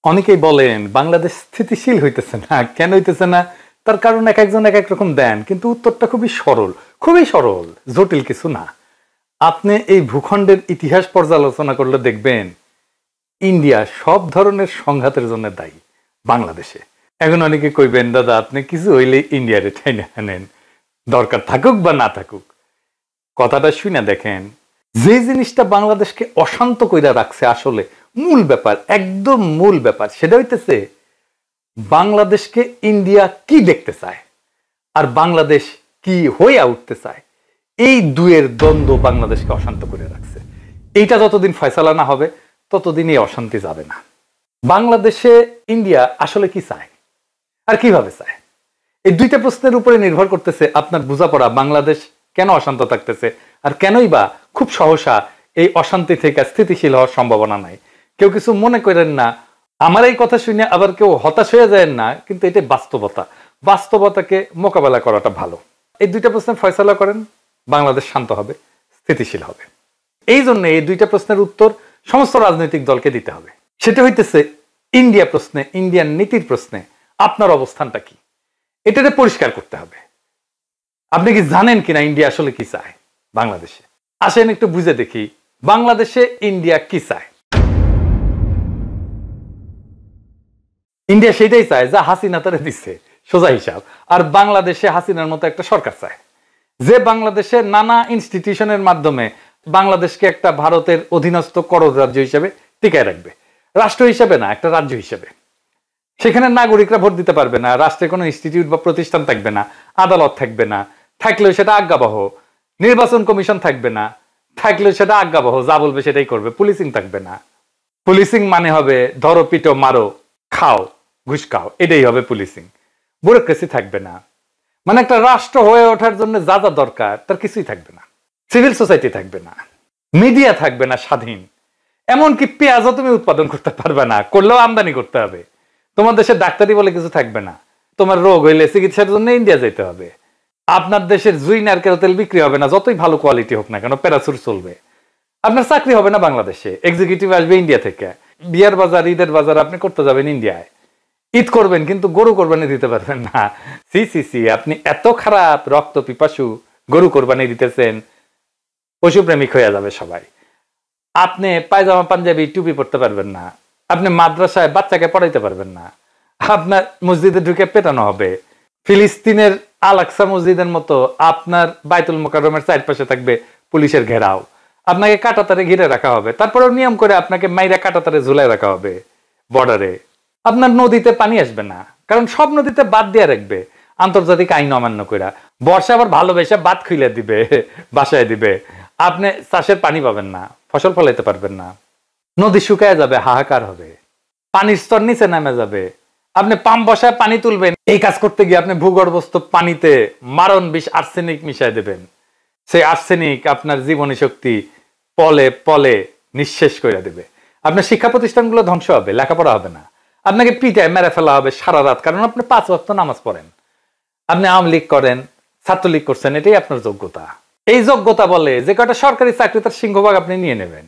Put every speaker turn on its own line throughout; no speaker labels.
অনেকেই বলেন বাংলাদেশ স্থিতিশীল হইতেছে না। কেন হইতেছে না? তার কারণ এক একজন এক এক রকম দেন, কিন্তু উত্তরটা খুবই সরল, জটিল কিছু না। আপনি এই ভূখণ্ডের ইতিহাস পর্যালোচনা করলে দেখবেন ইন্ডিয়া সব ধরনের সংঘাতের জন্য দায়ী বাংলাদেশে। এখন অনেকে কইবেন, দাদা আপনি কিছু হইলে ইন্ডিয়ারে ঠাইনা আনেন, দরকার থাকুক বা না থাকুক। কথাটা শুনে দেখেন, যে জিনিসটা বাংলাদেশকে অশান্ত কইরা রাখছে, আসলে মূল ব্যাপার, একদম মূল ব্যাপার, সেটা হইতেছে বাংলাদেশকে ইন্ডিয়া কি দেখতে চায় আর বাংলাদেশ কি হইয়া উঠতে চায়। এই দুয়ের দ্বন্দ্ব বাংলাদেশকে অশান্ত করে রাখছে। এইটা যতদিন ফয়সালা না হবে ততদিন এই অশান্তি যাবে না। বাংলাদেশে ইন্ডিয়া আসলে কি চায় আর কিভাবে চায়, এই দুইটা প্রশ্নের উপরে নির্ভর করতেছে আপনার বোঝাপড়া বাংলাদেশ কেন অশান্ত থাকতেছে আর কেনই বা খুব সহসা এই অশান্তি থেকে স্থিতিশীল হওয়ার সম্ভাবনা নাই। কেউ কিছু মনে করেন না, আমার এই কথা শুনে আবার কেউ হতাশ হয়ে যায় না, কিন্তু এটা বাস্তবতাকে মোকাবেলা করাটা ভালো। এই দুইটা প্রশ্নের ফয়সালা করেন, বাংলাদেশ শান্ত হবে, স্থিতিশীল হবে। এই জন্য এই দুইটা প্রশ্নের উত্তর সমস্ত রাজনৈতিক দলকে দিতে হবে। সেটা হইতেছে ইন্ডিয়া প্রশ্নে, ইন্ডিয়ান নীতির প্রশ্নে আপনার অবস্থানটা কি, এটাতে পরিষ্কার করতে হবে। আপনি কি জানেন কিনা ইন্ডিয়া আসলে কি চায় বাংলাদেশে? আসেন একটু বুঝে দেখি বাংলাদেশে ইন্ডিয়া কি চায়। ইন্ডিয়া সেটাই চায় যা হাসিনা তারে দিচ্ছে, সোজা হিসাব। আর বাংলাদেশে হাসিনার মতো একটা সরকার চায় যে বাংলাদেশে নানা ইনস্টিটিউশনের মাধ্যমে বাংলাদেশকে একটা ভারতের অধীনস্থ করদ রাজ্য হিসেবে টিকায় রাখবে, রাষ্ট্র হিসেবে না, একটা রাজ্য হিসেবে। সেখানে নাগরিকরা ভোট দিতে পারবে না, রাষ্ট্রে কোনো ইনস্টিটিউট বা প্রতিষ্ঠান থাকবে না, আদালত থাকবে না, থাকলেও সেটা আজ্ঞাবহ, নির্বাচন কমিশন থাকবে না, থাকলেও সেটা আজ্ঞাবহ, যা বলবে সেটাই করবে, পুলিশিং থাকবে না। পুলিশিং মানে হবে ধরো, পিটো, মারো, খাও, ঘুষ খাও, এটাই হবে পুলিশিং। ব্যুরোক্রেসি থাকবে না, মানে একটা রাষ্ট্র হয়ে ওঠার জন্য যা যা দরকার তার কিছুই থাকবে না। সিভিল সোসাইটি থাকবে না, মিডিয়া থাকবে না স্বাধীন, এমনকি পেঁয়াজও তুমি উৎপাদন করতে পারবে না, করলেও আমদানি করতে হবে। তোমার দেশের ডাক্তারি বলে কিছু থাকবে না, তোমার রোগ হইলে চিকিৎসার জন্য ইন্ডিয়া যেতে হবে। আপনার দেশের জুই নারকেল তেল বিক্রি হবে না, যতই ভালো কোয়ালিটি হোক না কেন, প্যারাসুট চলবে। আপনার চাকরি হবে না বাংলাদেশে, এক্সিকিউটিভ আসবে ইন্ডিয়া থেকে। বিয়ার বাজার, ঈদের বাজার আপনি করতে যাবেন ইন্ডিয়ায়, ঈদ করবেন কিন্তু গরু কোরবানি দিতে পারবেন না। সি আপনি এত খারাপ, রক্ত পিপাসু, গরু কোরবানি দিতেছেন, পশুপ্রেমিক হয়ে যাবে সবাই। আপনি পায়জামা পাঞ্জাবি টুপি পড়তে পারবেন না, আপনি মাদ্রাসায় বাচ্চাকে পড়াইতে পারবেন না, আপনার মসজিদে ঢুকে পেটানো হবে। ফিলিস্তিনের আল আকসা মসজিদের মতো আপনার বাইতুল মোকাররমের চারপাশে থাকবে পুলিশের ঘেরাও, আপনাকে কাঁটাতারে ঘিরে রাখা হবে, তারপরেও নিয়ম করে আপনাকে মাইরা কাঁটাতারে ঝুলাই রাখা হবে বর্ডারে। আপনার নদীতে পানি আসবে না, কারণ সব নদীতে বাদ দিয়ে রাখবে আন্তর্জাতিক আইন অমান্য করে। বর্ষা আবার ভালোবেসে বাদ খুলে দিবে, বাসায় দিবে। আপনি চাষের পানি পাবেন না, ফসল ফলাইতে পারবেন না, নদী শুকায় যাবে, হাহাকার হবে, পানির স্তর নিচে নেমে যাবে। আপনি পাম্প বসায় পানি তুলবেন, এই কাজ করতে গিয়ে আপনি ভূগর্ভস্থ পানিতে মারণ বিষ আর্সেনিক মিশাই দেবেন। সেই আর্সেনিক আপনার জীবনী শক্তি পলে পলে নিঃশেষ করে দেবে। আপনার শিক্ষা প্রতিষ্ঠানগুলো ধ্বংস হবে, লেখাপড়া হবে না, আপনাকে পিটায় মেরে ফেলা হবে সারা রাত, কারণ আপনি 5 ওয়াক্ত নামাজ পড়েন। আপনি আওয়ামী লীগ করেন, ছাত্রলীগ করছেন, এটাই আপনার যোগ্যতা। এই যোগ্যতা বলে যে কটা সরকারি চাকরি তার সিংহভাগ আপনি নিয়ে নেবেন।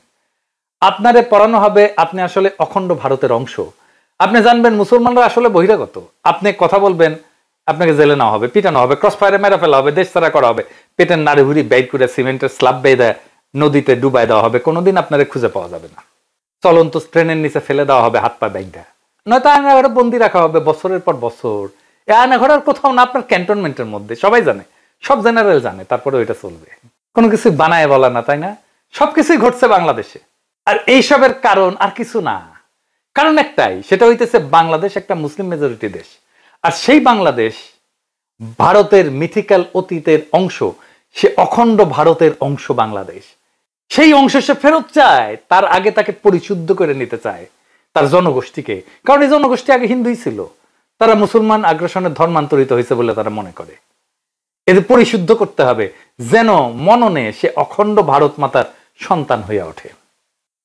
আপনারে পড়ানো হবে আপনি আসলে অখণ্ড ভারতের অংশ। আপনি জানবেন মুসলমানরা আসলে বহিরাগত। আপনি কথা বলবেন, আপনাকে জেলে নেওয়া হবে, পিটানো হবে, ক্রস ফায়ারে মেরে ফেলা হবে, দেশ ছাড়া করা হবে, পেটের নাড়ি ভুড়ি বের করে সিমেন্টের স্ল্যাব বেঁধে নদীতে ডুবাই দেওয়া হবে, কোনোদিন আপনারে খুঁজে পাওয়া যাবে না। চলন্ত ট্রেনের নিচে ফেলে দেওয়া হবে হাত পা বেঁধে, নয়তো আয়নাঘরে বন্দি রাখা হবে বছরের পর বছর। এই আয়নাঘরের কোথাও না, আপনার ক্যান্টনমেন্টের মধ্যে। সবাই জানে, সব জেনারেল জানে, তারপরে ওইটা চলবে। কোনো কিছু বানায় বলা না, তাই না? সবকিছুই ঘটছে বাংলাদেশে। আর এইসবের কারণ আর কিছু না, কারণ একটাই, সেটা হইতেছে বাংলাদেশ একটা মুসলিম মেজরিটি দেশ। আর সেই বাংলাদেশ ভারতের মিথিক্যাল অতীতের অংশ, সে অখণ্ড ভারতের অংশ বাংলাদেশ। সেই অংশ সে ফেরত চায়, তার আগে তাকে পরিশুদ্ধ করে নিতে চায় তার জনগোষ্ঠীকে। কারণ এই জনগোষ্ঠী আগে হিন্দুই ছিল, তারা মুসলমান আগ্রাসনের ধর্মান্তরিত হয়েছে বলে তারা মনে করে। এদের পরিশুদ্ধ করতে হবে যেন মননে সে অখণ্ড ভারত মাতার সন্তান হয়ে ওঠে।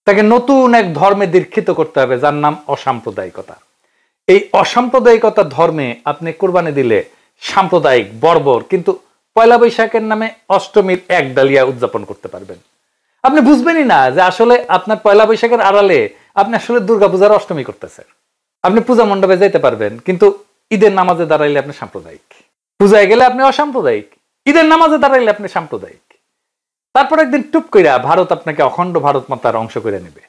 তাকে নতুন এক ধর্মে দীক্ষিত করতে হবে, যার নাম অসাম্প্রদায়িকতা। এই অসাম্প্রদায়িকতা ধর্মে আপনি কোরবানি দিলে সাম্প্রদায়িক বর্বর, কিন্তু পয়লা বৈশাখের নামে অষ্টমীর এক ডালিয়া উদযাপন করতে পারবেন। আপনি বুঝবেনই না যে আসলে আপনার পয়লা বৈশাখের আড়ালে আপনি আসলে দুর্গাপূজার অষ্টমী করতেছেন। আপনি পূজা মণ্ডপে যেতে পারবেন, কিন্তু ঈদের নামাজে দাঁড়াইলে আপনি সাম্প্রদায়িক, পূজায় গেলে আপনি অসাম্প্রদায়িক, ঈদের নামাজে দাঁড়াইলে আপনি সাম্প্রদায়িক। তারপর একদিন টুপ কইরা ভারত আপনাকে অখণ্ড ভারত মাতার অংশ করে নেবে।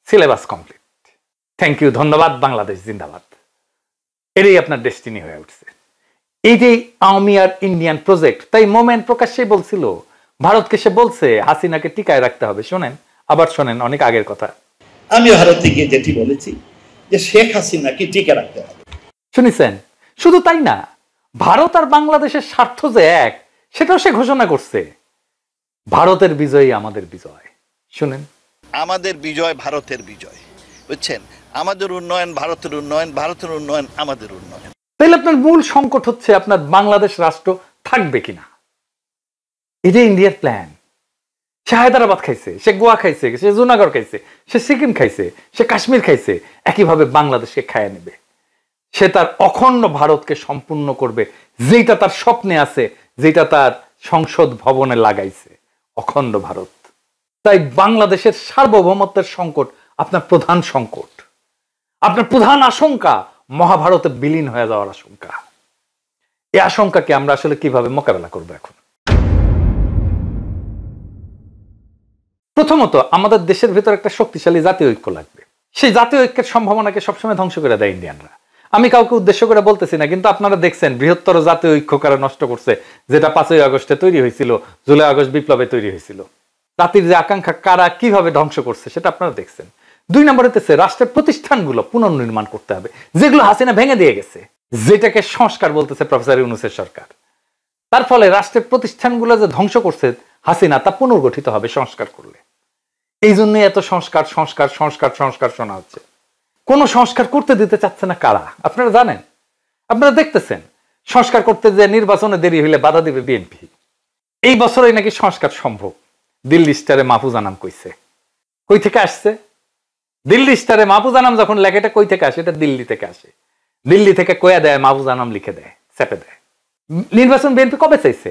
Syllabus complete. থ্যাংক ইউ, ধন্যবাদ, বাংলাদেশ জিন্দাবাদ। এটাই আপনার ডেস্টিনি হয়ে উঠছে। এই যে আওয়ামী আর ইন্ডিয়ান প্রজেক্ট, তাই মোমেন্ট প্রকাশ্যেই বলছিল, ভারতকে সে বলছে হাসিনাকে টিকায় রাখতে হবে। শোনেন, আবার শোনেন, অনেক আগের কথা।
আমি ভারতে গিয়ে যেটি বলেছি যে শেখ হাসিনাকে টিকে রাখতে হবে।
শুনেছেন? শুধু তাই না, ভারত আর বাংলাদেশের স্বার্থ যে এক, সেটাও সে ঘোষণা করছে। ভারতের বিজয়ই আমাদের বিজয়। শুনেন,
আমাদের বিজয় ভারতের বিজয়, বুঝছেন? আমাদের উন্নয়ন ভারতের উন্নয়ন, ভারতের উন্নয়ন আমাদের উন্নয়ন।
তাইলে আপনার মূল সংকট হচ্ছে আপনার বাংলাদেশ রাষ্ট্র থাকবে কিনা। এই যে ইন্ডিয়ার প্ল্যান, সে হায়দ্রাবাদ খাইছে, সে গোয়া খাইছে, সে জুনাগড় খাইছে, সে সিকিম খাইছে, সে কাশ্মীর খাইছে, একইভাবে বাংলাদেশকে খাইয়ে নেবে। সে তার অখণ্ড ভারতকে সম্পূর্ণ করবে, যেটা তার স্বপ্নে আছে, যেটা তার সংসদ ভবনে লাগাইছে, অখণ্ড ভারত। তাই বাংলাদেশের সার্বভৌমত্বের সংকট আপনার প্রধান সংকট, আপনার প্রধান আশঙ্কা মহাভারতে বিলীন হয়ে যাওয়ার আশঙ্কা। এই আশঙ্কাকে আমরা আসলে কিভাবে মোকাবেলা করবো? এখন প্রথমত আমাদের দেশের ভেতর একটা শক্তিশালী জাতীয় ঐক্য লাগবে। সেই জাতীয় ঐক্যের সম্ভাবনাকে সবসময় ধ্বংস করে দেয় ইন্ডিয়ানরা। আমি কাউকে উদ্দেশ্য করে বলতেছি না, কিন্তু আপনারা দেখছেন বৃহত্তর জাতীয় ঐক্য কারা নষ্ট করছে, যেটা 5ই আগস্টে তৈরি হয়েছিল, জুলাই আগস্ট বিপ্লবে তৈরি হয়েছিল। জাতির যে আকাঙ্ক্ষা কারা কিভাবে ধ্বংস করছে সেটা আপনারা দেখছেন। 2 নম্বর হতেছে রাষ্ট্রের প্রতিষ্ঠানগুলো পুনর্নির্মাণ করতে হবে, যেগুলো হাসিনা ভেঙে দিয়ে গেছে, যেটাকে সংস্কার বলতেছে প্রফেসর ইউনূসের সরকার। তার ফলে রাষ্ট্রের প্রতিষ্ঠানগুলো যে ধ্বংস করছে হাসিনা, তা পুনর্গঠিত হবে সংস্কার করলে। এই জন্য এত সংস্কার সংস্কার সংস্কার সংস্কার শোনা হচ্ছে। কোন সংস্কার করতে দিতে চাচ্ছে না কারা আপনারা জানেন? আপনারা দেখতেছেন সংস্কার করতে যে নির্বাচনে দেরি হইলে বাধা দিবে বিএনপি। এই বছরই নাকি সংস্কার সম্ভব, দিল্লি স্টারে মাহফুজ আনাম কইছে। কই থেকে আসছে? দিল্লি স্টারে মাহফুজ আনাম যখন লেখে, এটা কই থেকে আসে? এটা দিল্লি থেকে আসে। দিল্লি থেকে কয়া দেয়, মাহফুজ আনাম লিখে দেয়, চেপে দেয়। নির্বাচন বিএনপি কবে চাইছে?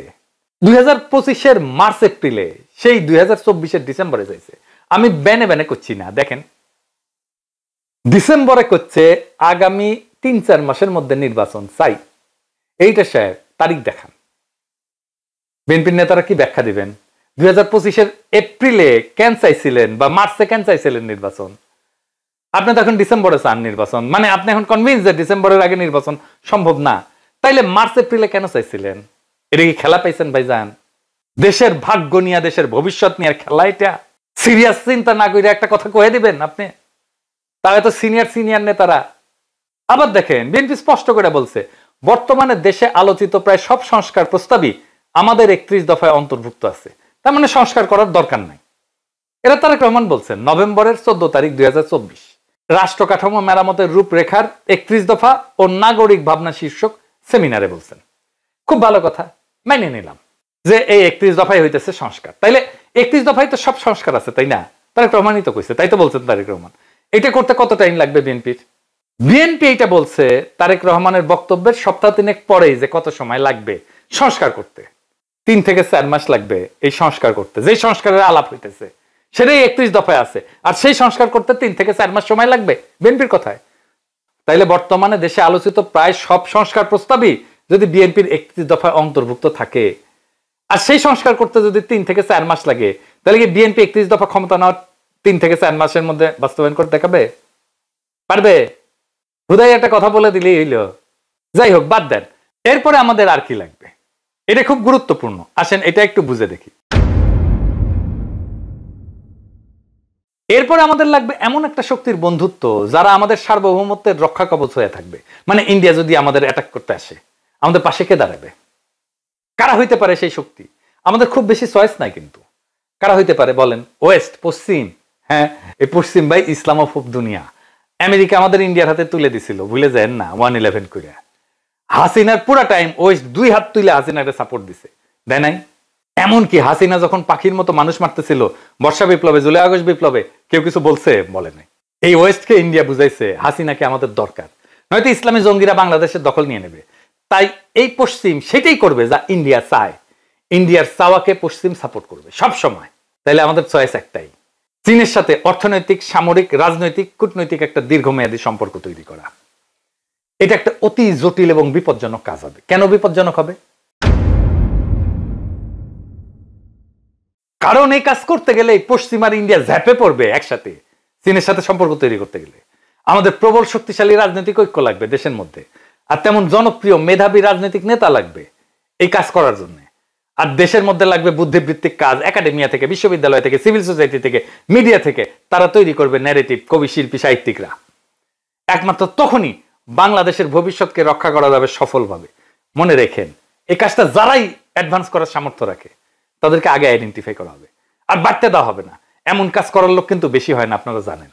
2025-এর মার্চ এপ্রিলে, সেই 2024-এর ডিসেম্বরে চাইছে। আমি বেনে বেনে করছি না, দেখেন ডিসেম্বরে করছে আগামী 3-4 মাসের মধ্যে নির্বাচন চাই। এইটা সাহেব তারিখ দেখান। বিএনপির নেতারা কি ব্যাখ্যা দিবেন? 2025-এর এপ্রিলে কেন চাইছিলেন বা মার্চে কেন চাইছিলেন নির্বাচন? আপনি তো এখন ডিসেম্বরে চান নির্বাচন, মানে আপনি এখন কনভিন্স যে ডিসেম্বরের আগে নির্বাচন সম্ভব না। তাইলে মার্চ এপ্রিলে কেন চাইছিলেন? এটা কি খেলা পাইছেন ভাইজান? দেশের ভাগ্য নিয়ে, দেশের ভবিষ্যৎ নিয়ে খেলা এটা? সিরিয়াস চিন্তা না করে একটা কথা কয়ে দিবেন আপনি? তাহলে তো সিনিয়র নেতারা। আবার দেখেন বিএনপি স্পষ্ট করে বলছে, বর্তমানে দেশে আলোচিত প্রায় সব সংস্কার প্রস্তাবই আমাদের 31 দফায় অন্তর্ভুক্ত আছে, তার মানে সংস্কার করার দরকার নাই। এরা তারেক রহমান বলছেন নভেম্বরের 14 তারিখ 2024 রাষ্ট্র কাঠামো মেরামতের রূপরেখার 31 দফা ও নাগরিক ভাবনা শীর্ষক সেমিনারে বলছেন। খুব ভালো কথা, মেনে নিলাম যে এই 31 দফায় হইতেছে সংস্কার। তাইলে 31 দফায় তো সব সংস্কার আছে, তাই না? তারেক রহমানই তো কইছে, তাই তো বলছেন তারেক রহমান। এটা করতে কত টাইম লাগবে বিএনপির? বিএনপি এইটা বলছে তারেক রহমানের বক্তব্যের সপ্তাহ 3 পরেই, যে কত সময় লাগবে সংস্কার করতে। 3 থেকে 4 মাস লাগবে এই সংস্কার করতে। যে সংস্কারের আলাপ হইতেছে সেটাই 31 দফায় আছে, আর সেই সংস্কার করতে 3 থেকে 4 মাস সময় লাগবে বিএনপির কথায়। তাইলে বর্তমানে দেশে আলোচিত প্রায় সব সংস্কার প্রস্তাবই যদি বিএনপির 31 দফায় অন্তর্ভুক্ত থাকে, আর সেই সংস্কার করতে যদি 3 থেকে 4 মাস লাগে, তাহলে কি বিএনপি 31 দফা ক্ষমতা নেওয়ার 3 থেকে 4 মাসের মধ্যে বাস্তবায়ন করতে দেখাবে? পারবে? হুদাই একটা কথা বলে দিলেই হইল। যাই হোক, বাদ দেন। এরপরে আমাদের আর কি লাগবে? এটা খুব গুরুত্বপূর্ণ, আসেন এটা একটু বুঝে দেখি। এরপরে আমাদের লাগবে এমন একটা শক্তির বন্ধুত্ব যারা আমাদের সার্বভৌমত্বের রক্ষা কবচ হয়ে থাকবে। মানে ইন্ডিয়া যদি আমাদের অ্যাটাক করতে আসে, আমাদের পাশে কে দাঁড়াবে? কারা হইতে পারে সেই শক্তি? আমাদের খুব বেশি চয়েস নাই, কিন্তু কারা হইতে পারে বলেন? ওয়েস্ট, পশ্চিম। হ্যাঁ, এই পশ্চিম ভাই ইসলামোফোব দুনিয়া। আমেরিকা আমাদের ইন্ডিয়ার হাতে তুলে দিছিল, ভুলে যায় না, 1/11 করে। হাসিনার পুরা টাইম ওয়েস্ট 2 হাত তুলে হাসিনাকে সাপোর্ট দিছে, দেয় নাই? এমনকি হাসিনা যখন পাখির মতো মানুষ মারতেছিল বর্ষা বিপ্লবে, জুলাই আগস্ট বিপ্লবে, কেউ কিছু বলছে? বলে নাই। এই ওয়েস্টকে ইন্ডিয়া বুঝাইছে হাসিনাকে আমাদের দরকার, নয়তো ইসলামী জঙ্গিরা বাংলাদেশের দখল নিয়ে নেবে। তাই এই পশ্চিম সেটাই করবে যা ইন্ডিয়া চায়। ইন্ডিয়ার চাওয়াকে পশ্চিম সাপোর্ট করবে সব সময়। তাইলে আমাদের চয়েস একটাই, চীনের সাথে অর্থনৈতিক, সামরিক, রাজনৈতিক, কূটনৈতিক একটা দীর্ঘমেয়াদী সম্পর্ক তৈরি করা। এটা একটা অতি জটিল এবং বিপজ্জনক কাজ হবে। কেন বিপজ্জনক হবে? কারণ এই কাজ করতে গেলে পশ্চিমার ইন্ডিয়া ঝ্যাপে পড়বে একসাথে চীনের সাথে সম্পর্ক তৈরি করতে গেলে। আমাদের প্রবল শক্তিশালী রাজনৈতিক ঐক্য লাগবে দেশের মধ্যে, আর তেমন জনপ্রিয় মেধাবী রাজনৈতিক নেতা লাগবে এই কাজ করার জন্য। আর দেশের মধ্যে লাগবে বুদ্ধিবৃত্তিক কাজ, একাডেমিয়া থেকে, বিশ্ববিদ্যালয় থেকে, সিভিল সোসাইটি থেকে, মিডিয়া থেকে। তারা তৈরি করবে ন্যারেটিভ, কবি, শিল্পী, সাহিত্যিকরা। একমাত্র তখনই বাংলাদেশের ভবিষ্যৎকে রক্ষা করা যাবে সফলভাবে। মনে রেখেন, এই কাজটা যারাই অ্যাডভান্স করার সামর্থ্য রাখে তাদেরকে আগে আইডেন্টিফাই করা হবে, আর বাড়তে দেওয়া হবে না। এমন কাজ করার লোক কিন্তু বেশি হয় না, আপনারা জানেন।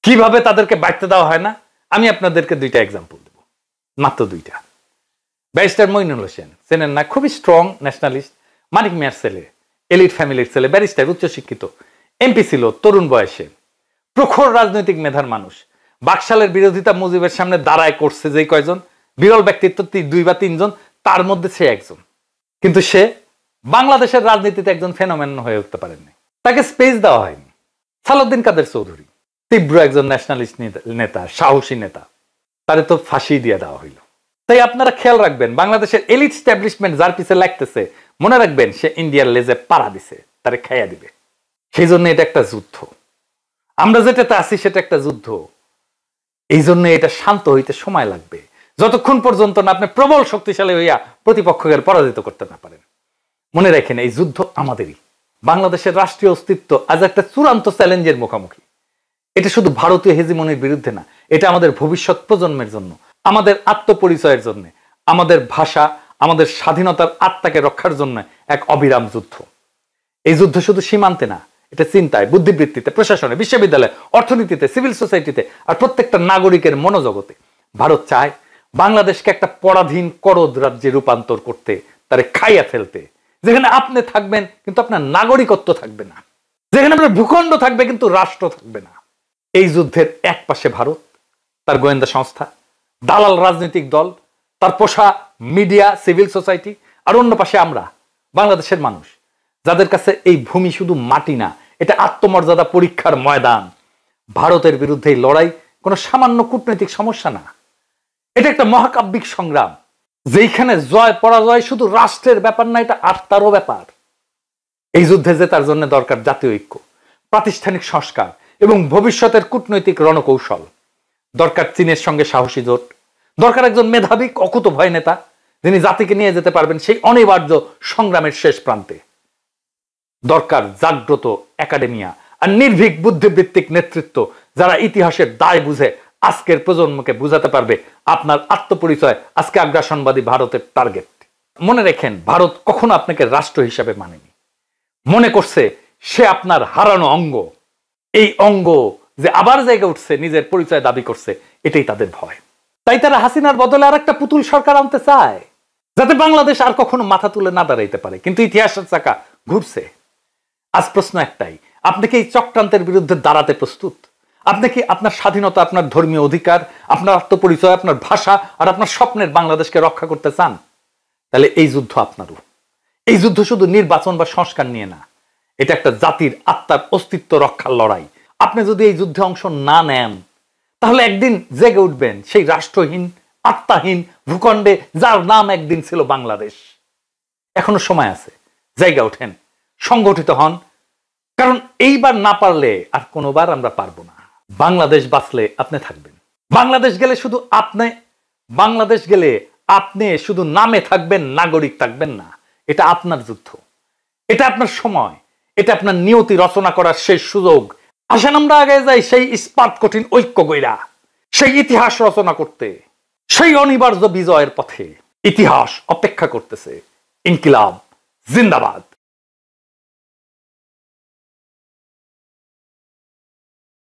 কিভাবে তাদেরকে বাড়তে দেওয়া হয় না, আমি আপনাদেরকে দুইটা এক্সাম্পল দেব, মাত্র দুইটা। ব্যারিস্টার মইনুল হোসেন চেনেন না? খুবই স্ট্রং ন্যাশনালিস্ট, মানিক মিয়ার ছেলে, এলিট ফ্যামিলির ছেলে, ব্যারিস্টার, উচ্চশিক্ষিত, এমপি ছিল তরুণ বয়সে, প্রখর রাজনৈতিক মেধার মানুষ। বাকশালের বিরোধিতা মুজিবের সামনে দাঁড়ায় করছে যে কয়জন বিরল ব্যক্তিত্ব, 2 বা 3 জন, তার মধ্যে সে একজন। কিন্তু সে বাংলাদেশের রাজনীতিতে একজন ফেনোমেন হয়ে উঠতে পারেননি, তাকে স্পেস দেওয়া হয়নি। সালাউদ্দিন কাদের চৌধুরী তীব্র একজন ন্যাশনালিস্ট নেতা, সাহসী নেতা, তারে তো ফাঁসি দিয়ে দেওয়া হইল। তাই আপনারা খেয়াল রাখবেন, বাংলাদেশের এলিট স্ট্যাবলিশমেন্ট যার পিছে লাগতেছে, মনে রাখবেন সে ইন্ডিয়ার লেজে পাড়া দিছে, তারে খাইয়া দিবে। সেই জন্য এটা একটা যুদ্ধ। আমরা যেটাতে আছি সেটা একটা যুদ্ধ। এই জন্য এটা শান্ত হইতে সময় লাগবে, যতক্ষণ পর্যন্ত না আপনি প্রবল শক্তিশালী হইয়া প্রতিপক্ষকে পরাজিত করতে না পারেন। মনে রাখেন, এই যুদ্ধ আমাদেরই। বাংলাদেশের রাষ্ট্রীয় অস্তিত্ব আজ একটা চূড়ান্ত চ্যালেঞ্জের মুখোমুখি। এটা শুধু ভারতীয় হেজিমনির বিরুদ্ধে না, এটা আমাদের ভবিষ্যৎ প্রজন্মের জন্য, আমাদের আত্মপরিচয়ের জন্য, আমাদের ভাষা, আমাদের স্বাধীনতার আত্মাকে রক্ষার জন্য এক অবিরাম যুদ্ধ। এই যুদ্ধ শুধু সীমান্তে না, এটা চিন্তায়, বুদ্ধিবৃত্তিতে, প্রশাসনে, বিশ্ববিদ্যালয়ে, অর্থনীতিতে, সিভিল সোসাইটিতে, আর প্রত্যেকটা নাগরিকের মনোজগতে। ভারত চায় বাংলাদেশকে একটা পরাধীন করদ রাজ্যে রূপান্তর করতে, তারে খাইয়া ফেলতে, যেখানে আপনি থাকবেন কিন্তু আপনার নাগরিকত্ব থাকবে না, যেখানে আপনার ভূখণ্ড থাকবে কিন্তু রাষ্ট্র থাকবে না। এই যুদ্ধের এক পাশে ভারত, তার গোয়েন্দা সংস্থা, দালাল রাজনৈতিক দল, তার পোষা মিডিয়া, সিভিল সোসাইটি, আর অন্য পাশে আমরা বাংলাদেশের মানুষ, যাদের কাছে এই ভূমি শুধু মাটি না, এটা আত্মমর্যাদা পরীক্ষার ময়দান। ভারতের বিরুদ্ধে এই লড়াই কোনো সামান্য কূটনৈতিক সমস্যা না, এটা একটা মহাকাব্যিক সংগ্রাম, যেখানে জয় পরাজয় শুধু রাষ্ট্রের ব্যাপার না, এটা আত্মারও ব্যাপার। এই যুদ্ধে জেতার জন্য দরকার জাতীয় ঐক্য, প্রাতিষ্ঠানিক সংস্কার এবং ভবিষ্যতের কূটনৈতিক রণকৌশল। দরকার চীনের সঙ্গে সাহসী জোট, দরকার একজন মেধাবী অকুতভয় নেতা, যিনি জাতিকে নিয়ে যেতে পারবেন সেই অনিবার্য সংগ্রামের শেষ প্রান্তে। দরকার জাগ্রত একাডেমিয়া আর নির্ভীক বুদ্ধিবৃত্তিক নেতৃত্ব, যারা ইতিহাসের দায় বুঝে আজকের প্রজন্মকে বুঝাতে পারবে আপনার আত্মপরিচয় আজকে আগ্রাসনবাদী ভারতের টার্গেট। মনে রেখেন, ভারত কখনো আপনাকে রাষ্ট্র হিসাবে মানেনি, মনে করছে সে আপনার হারানো অঙ্গ। এই অঙ্গ যে আবার জায়গা উঠছে, নিজের পরিচয় দাবি করছে, এটাই তাদের ভয়। তাই তারা হাসিনার বদলে আর একটা পুতুল সরকার আনতে চায়, যাতে বাংলাদেশ আর কখনো মাথা তুলে না দাঁড়াইতে পারে। কিন্তু ইতিহাসের চাকা ঘুরছে। আজ প্রশ্ন একটাই, আপনি কি এই চক্রান্তের বিরুদ্ধে দাঁড়াতে প্রস্তুত? আপনি কি আপনার স্বাধীনতা, আপনার ধর্মীয় অধিকার, আপনার আত্মপরিচয়, আপনার ভাষা আর আপনার স্বপ্নের বাংলাদেশকে রক্ষা করতে চান? তাহলে এই যুদ্ধ আপনারও। এই যুদ্ধ শুধু নির্বাচন বা সংস্কার নিয়ে না, এটা একটা জাতির আত্মার অস্তিত্ব রক্ষার লড়াই। আপনি যদি এই যুদ্ধে অংশ না নেন, তাহলে একদিন জেগে উঠবেন সেই রাষ্ট্রহীন, আত্মাহীন ভূখণ্ডে যার নাম একদিন ছিল বাংলাদেশ। এখনো সময় আছে, জায়গা ওঠেন, সংগঠিত হন, কারণ এইবার না পারলে আর কোনোবার আমরা পারবো না। বাংলাদেশ বাঁচলে আপনি থাকবেন, বাংলাদেশ গেলে শুধু আপনি শুধু নামে থাকবেন, নাগরিক থাকবেন না। এটা আপনার যুদ্ধ, এটা আপনার সময়, এটা আপনার নিয়তি রচনা করার শেষ সুযোগ। আসেন আমরা আগে যাই সেই ইস্পাত কঠিন ঐক্য গইরা, সেই ইতিহাস রচনা করতে, সেই অনিবার্য বিজয়ের পথে। ইতিহাস অপেক্ষা করতেছে। ইনকিলাব জিন্দাবাদ।